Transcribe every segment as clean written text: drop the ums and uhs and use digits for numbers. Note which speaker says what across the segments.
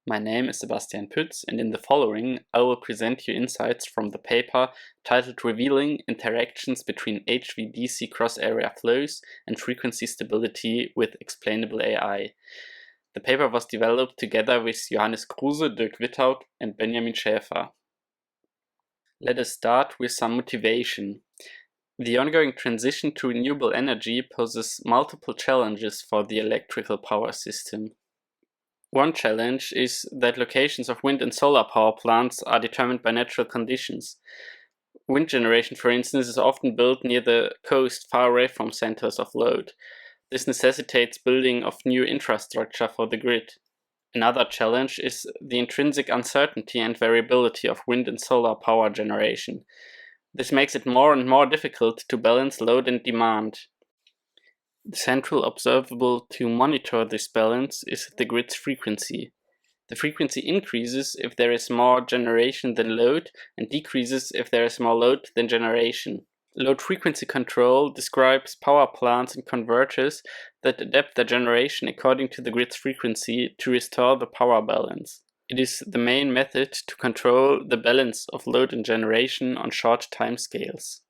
Speaker 1: My name is Sebastian, and in the following I will present you insights from the paper titled Revealing Interactions between HVDC cross-area flows and frequency stability with Explainable AI. The paper was developed together with Johannes, Dirk, and Benjamin Schäfer. Let us start with some motivation. The ongoing transition to renewable energy poses multiple challenges for the electrical power system. One challenge is that locations of wind and solar power plants are determined by natural conditions. Wind generation, for instance, is often built near the coast, far away from centers of load. This necessitates building of new infrastructure for the grid. Another challenge is the intrinsic uncertainty and variability of wind and solar power generation. This makes it more and more difficult to balance load and demand. The central observable to monitor this balance is the grid's frequency. The frequency increases if there is more generation than load and decreases if there is more load than generation. Load frequency control describes power plants and converters that adapt their generation according to the grid's frequency to restore the power balance. It is the main method to control the balance of load and generation on short timescales.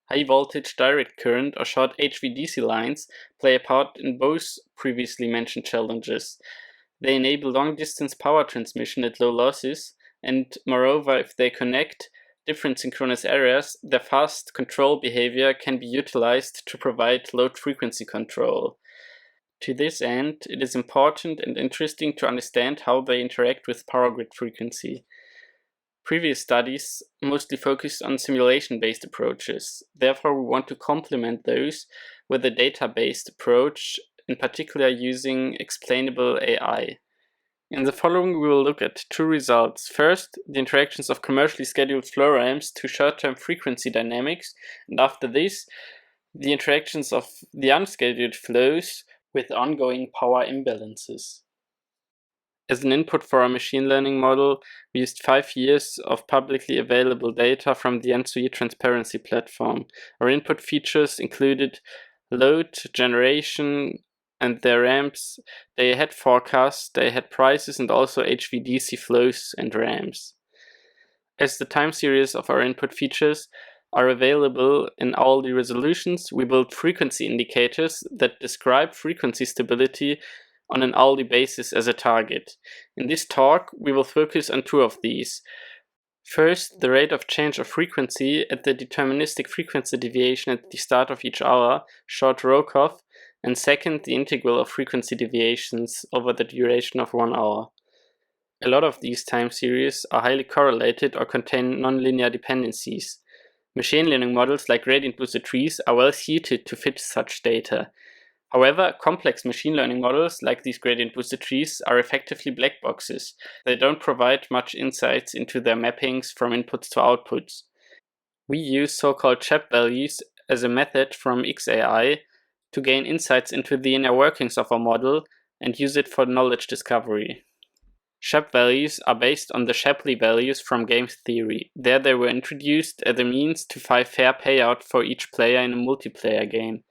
Speaker 1: High voltage direct current or short HVDC lines play a part in both previously mentioned challenges. They enable long-distance power transmission at low losses, and moreover, if they connect different synchronous areas, their fast control behavior can be utilized to provide load frequency control. To this end, it is important and interesting to understand how they interact with power grid frequency. Previous studies mostly focused on simulation-based approaches. Therefore, we want to complement those with a data-based approach, in particular using explainable AI. In the following, we will look at two results. First, the interactions of commercially scheduled flow ramps to short-term frequency dynamics, and after this, the interactions of the unscheduled flows with ongoing power imbalances. As an input for our machine learning model, we used 5 years of publicly available data from the EnergyInformatics transparency platform. Our input features included load, generation, and their ramps, day-ahead forecasts, day-ahead prices, and also HVDC flows and ramps. As the time series of our input features are available in all the resolutions, we built frequency indicators that describe frequency stability on an hourly basis as a target. In this talk, we will focus on two of these. First, the rate of change of frequency at the deterministic frequency deviation at the start of each hour, short Rokoff, and second, the integral of frequency deviations over the duration of 1 hour. A lot of these time series are highly correlated or contain nonlinear dependencies. Machine learning models like gradient boosted trees are well suited to fit such data. However, complex machine learning models like these gradient boosted trees are effectively black boxes. They don't provide much insights into their mappings from inputs to outputs. We use so-called SHAP values as a method from XAI to gain insights into the inner workings of our model and use it for knowledge discovery. SHAP values are based on the Shapley values from game theory. There they were introduced as a means to find fair payout for each player in a multiplayer game.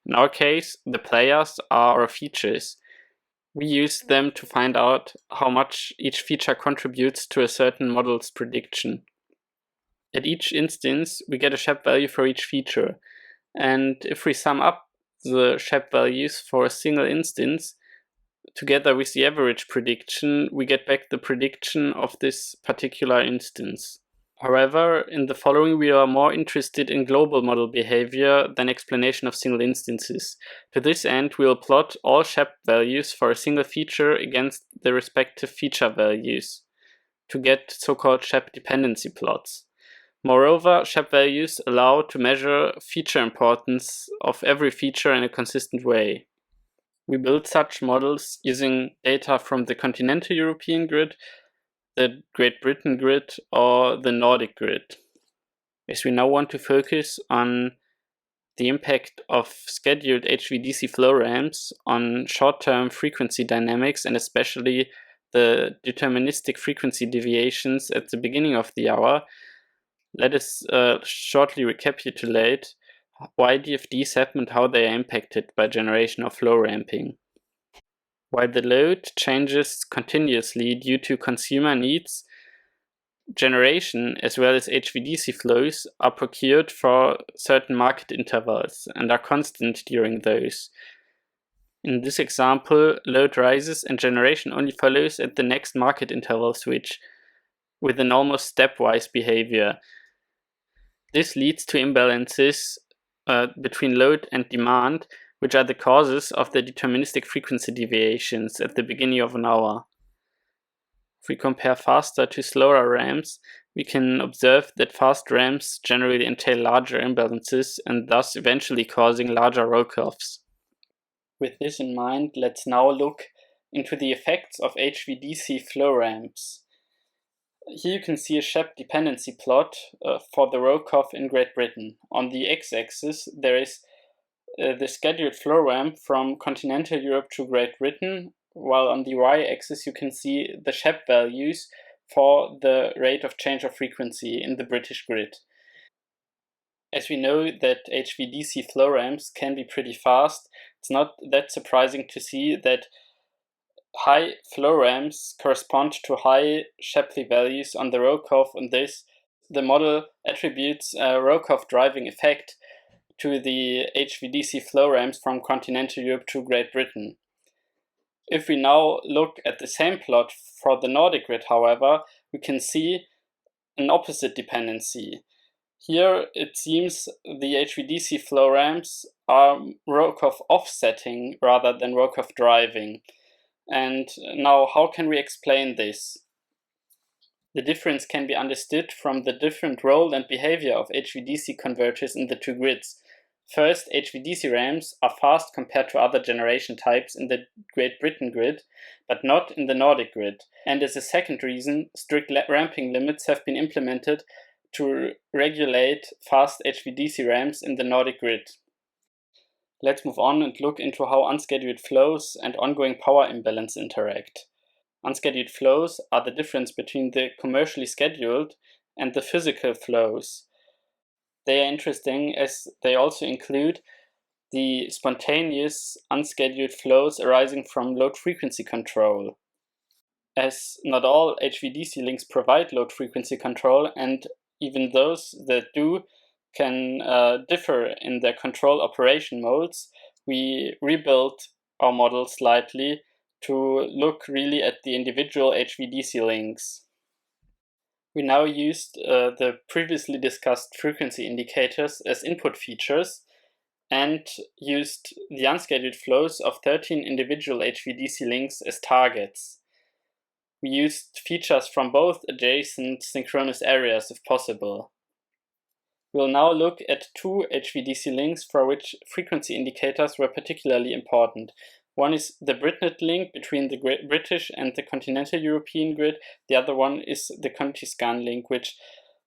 Speaker 1: In our case, the players are our features. We use them to find out how much each feature contributes to a certain model's prediction. At each instance, we get a SHAP value for each feature. And if we sum up the SHAP values for a single instance, together with the average prediction, we get back the prediction of this particular instance. However, in the following we are more interested in global model behavior than explanation of single instances. To this end, we will plot all SHAP values for a single feature against the respective feature values to get so-called SHAP dependency plots. Moreover, SHAP values allow to measure feature importance of every feature in a consistent way. We build such models using data from the continental European grid, the Great Britain grid, or the Nordic grid. As we now want to focus on the impact of scheduled HVDC flow ramps on short-term frequency dynamics and especially the deterministic frequency deviations at the beginning of the hour, let us shortly recapitulate why DFDs happen and how they are impacted by generation of flow ramping. While the load changes continuously due to consumer needs, generation as well as HVDC flows are procured for certain market intervals and are constant during those. In this example, load rises and generation only follows at the next market interval switch, with an almost stepwise behavior. This leads to imbalances between load and demand, which are the causes of the deterministic frequency deviations at the beginning of an hour. If we compare faster to slower ramps, we can observe that fast ramps generally entail larger imbalances and thus eventually causing larger roll-offs. With this in mind, let's now look into the effects of HVDC flow ramps. Here you can see a Shep dependency plot for the roll-off in Great Britain. On the x-axis there is the scheduled flow ramp from continental Europe to Great Britain, while on the y-axis you can see the Shep values for the rate of change of frequency in the British grid. As we know that HVDC flow ramps can be pretty fast, it's not that surprising to see that high flow ramps correspond to high Shapley values on the roll-off. On this, the model attributes a roll-off driving effect to the HVDC flow ramps from continental Europe to Great Britain. If we now look at the same plot for the Nordic grid, however, we can see an opposite dependency. Here it seems the HVDC flow ramps are roll-off offsetting rather than roll-off driving. And now, how can we explain this? The difference can be understood from the different role and behavior of HVDC converters in the two grids. First, HVDC ramps are fast compared to other generation types in the Great Britain grid, but not in the Nordic grid. And as a second reason, strict ramping limits have been implemented to regulate fast HVDC ramps in the Nordic grid. Let's move on and look into how unscheduled flows and ongoing power imbalance interact. Unscheduled flows are the difference between the commercially scheduled and the physical flows. They are interesting as they also include the spontaneous unscheduled flows arising from load frequency control. As not all HVDC links provide load frequency control, and even those that do can differ in their control operation modes, we rebuilt our model slightly to look really at the individual HVDC links. We now used the previously discussed frequency indicators as input features and used the unscheduled flows of 13 individual HVDC links as targets. We used features from both adjacent synchronous areas if possible. We'll now look at two HVDC links for which frequency indicators were particularly important. One is the Britnet link between the British and the continental European grid. The other one is the Contiscan link, which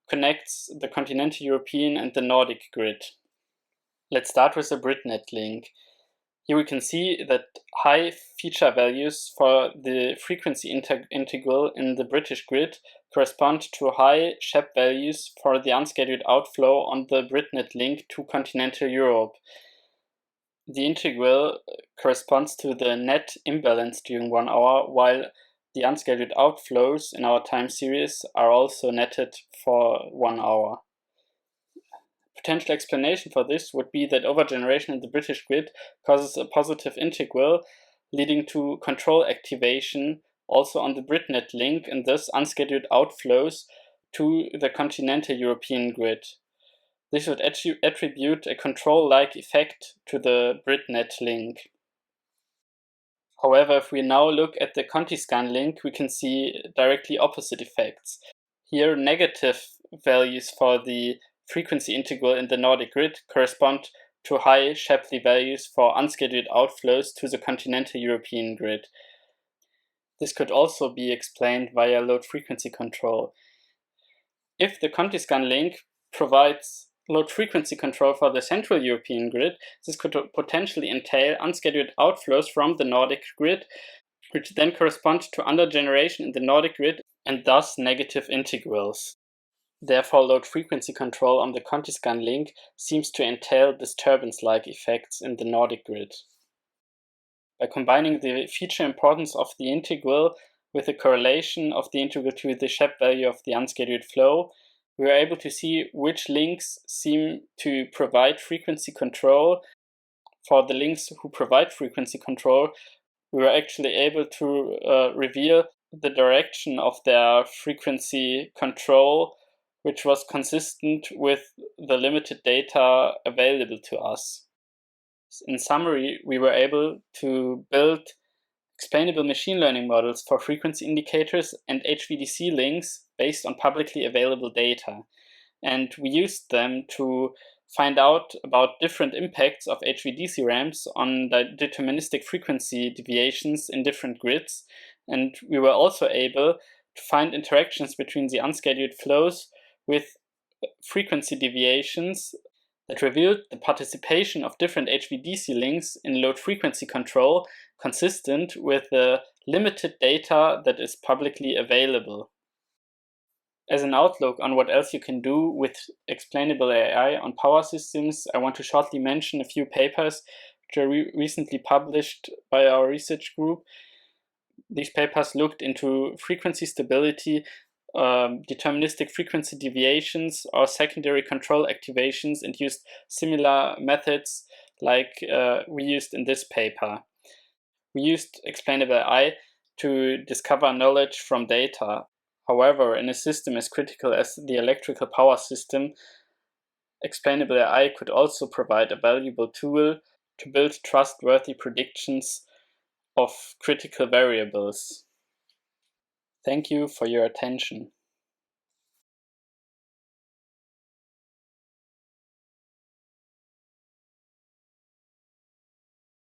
Speaker 1: connects the continental European and the Nordic grid. Let's start with the Britnet link. Here we can see that high feature values for the frequency integral in the British grid correspond to high Shep values for the unscheduled outflow on the Britnet link to continental Europe. The integral corresponds to the net imbalance during 1 hour, while the unscheduled outflows in our time series are also netted for 1 hour. Potential explanation for this would be that overgeneration in the British grid causes a positive integral, leading to control activation also on the Britnet link, and thus unscheduled outflows to the continental European grid. This would attribute a control-like effect to the Britnet link. However, if we now look at the Contiscan link, we can see directly opposite effects. Here, negative values for the frequency integral in the Nordic grid correspond to high Shapley values for unscheduled outflows to the continental European grid. This could also be explained via load frequency control. If the Contiscan link provides load frequency control for the Central European grid, this could potentially entail unscheduled outflows from the Nordic grid, which then correspond to undergeneration in the Nordic grid and thus negative integrals. Therefore, load frequency control on the Contiscan link seems to entail disturbance-like effects in the Nordic grid. By combining the feature importance of the integral with the correlation of the integral to the Shep value of the unscheduled flow, we were able to see which links seem to provide frequency control. For the links who provide frequency control, we were actually able to reveal the direction of their frequency control, which was consistent with the limited data available to us. In summary, we were able to build explainable machine learning models for frequency indicators and HVDC links based on publicly available data. And we used them to find out about different impacts of HVDC ramps on the deterministic frequency deviations in different grids. And we were also able to find interactions between the unscheduled flows with frequency deviations that revealed the participation of different HVDC links in load frequency control consistent with the limited data that is publicly available. As an outlook on what else you can do with explainable AI on power systems, I want to shortly mention a few papers which are recently published by our research group. These papers looked into frequency stability, deterministic frequency deviations, or secondary control activations, and used similar methods like we used in this paper. We used explainable AI to discover knowledge from data. However, in a system as critical as the electrical power system, explainable AI could also provide a valuable tool to build trustworthy predictions of critical variables. Thank you for your attention.